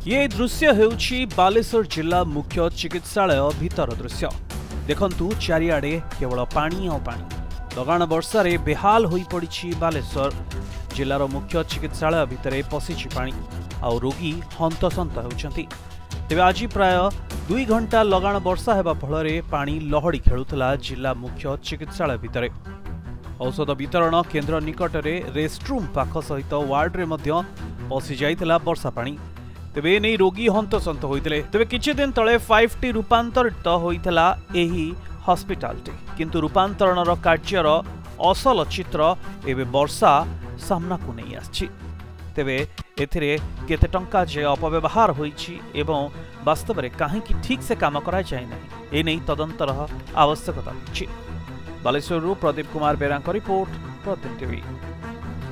ये दृश्य हेउछि बालेश्वर जिला मुख्य चिकित्सालय भीतर दृश्य। देखंतु चारिआडे केवल पानी और पानी। लगाण वर्षारे बेहाल होई पड़िछि बालेश्वर जिलार मुख्य चिकित्सालय भितरे पशिछि पानी आउ रोगी हंतसंत हेउछंती। तेबे आज प्राय 2 घंटा लगाण वर्षा हेबा फଳରେ पानी लहड़ी खेलुथला जिला मुख्य चिकित्सालय भितरे। औषध वितरण केन्द्र निकटरे रेस्टरूम पाख सहित वार्ड रे मध्य पशि जाइथिला वर्षा पानी। तेबे नहीं रोगी हंतसंत होइतिले। तेबे किछि दिन तळे 5T रूपांतरित होइथिला एही हॉस्पिटलटी, किंतु रूपांतरणर कार्यर असल चित्र एबे वर्षा सामना को नहीं आछि। तेबे एथिरे केते टंका जे अपव्यवहार होइछि एवं वास्तव में काहेकि ठीक से काम करा जाय नाही, ए नहीं तदंतर आवश्यकता अछि। बालेश्वरରୁ प्रदीप कुमार बेरांक रिपोर्ट, प्रतिदिन टीवी।